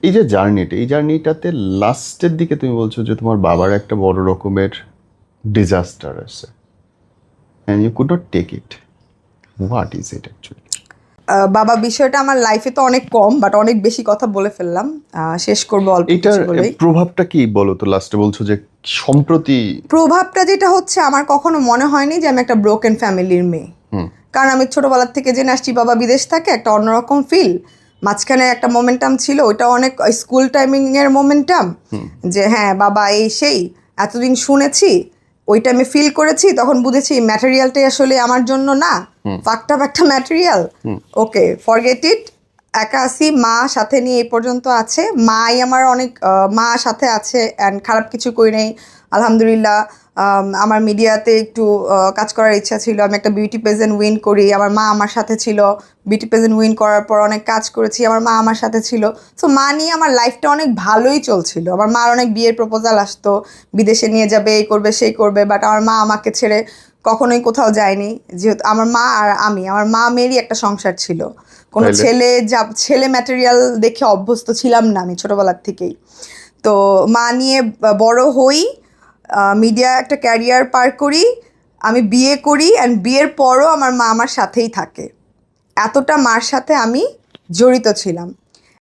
এই যে জার্নিটা, এই জার্নিটাতে লাস্টের দিকে তুমি বলছো যে তোমার বাবার একটা বড় রকমের ডিজাস্টার আছে, and you could not take it. What is it actually? বাবা বিষয়টা আমার লাইফে তো অনেক কম, বাট অনেক বেশি কথা বলে ফেললাম। শেষ করবো অল্প এটার কিছু বলেই। প্রভাবটা কি বলো তো? লাস্টে বলছো যে সম্প্রতি প্রভাবটা যেটা হচ্ছে, আমার কখনো মনে হয়নি যে আমি একটা ব্রোকেন ফ্যামিলির মেয়ে। কারণ আমি ছোটবেলার থেকে জেনে আসছি বাবা বিদেশ থাকে, একটা অন্যরকম ফিল। মাঝখানে একটা মোমেন্টাম ছিল, ওইটা অনেক স্কুল টাইমিং এর মোমেন্টাম, যে হ্যাঁ বাবা এই সেই এতদিন শুনেছি, ওইটা আমি ফিল করেছি, তখন বুঝেছি ম্যাটেরিয়ালটাই আসলে আমার জন্য না, ফাঁকটা একটা ম্যাটেরিয়াল। Okay, forget it. একা আছি, মা সাথে নিয়ে এই পর্যন্ত আছে। মাই আমার অনেক, মা সাথে আছে অ্যান্ড খারাপ কিছু করি নেই আলহামদুলিল্লাহ। আমার মিডিয়াতে একটু কাজ করার ইচ্ছা ছিল, আমি একটা বিউটি পেজেন্ট উইন করি, আমার মা আমার সাথে ছিল। বিউটি পেজেন্ট উইন করার পর অনেক কাজ করেছি, আমার মা আমার সাথে ছিল। সো মা নিয়ে আমার লাইফটা অনেক ভালোই চলছিল। আমার মার অনেক বিয়ের প্রপোজাল আসতো, বিদেশে নিয়ে যাবে, এই করবে সেই করবে, বাট আমার মা আমাকে ছেড়ে কখনোই কোথাও যায়নি। যেহেতু আমার মা আর আমি, আমার মা মেয়েরই একটা সংসার ছিল, কোনো ছেলে ম্যাটেরিয়াল দেখে অভ্যস্ত ছিলাম না আমি ছোটোবেলার থেকেই। তো মা নিয়ে বড় হই, মিডিয়া একটা ক্যারিয়ার পার করি, আমি বিয়ে করি, অ্যান্ড বিয়ের পরও আমার মা আমার সাথেই থাকে। এতটা মার সাথে আমি জড়িত ছিলাম।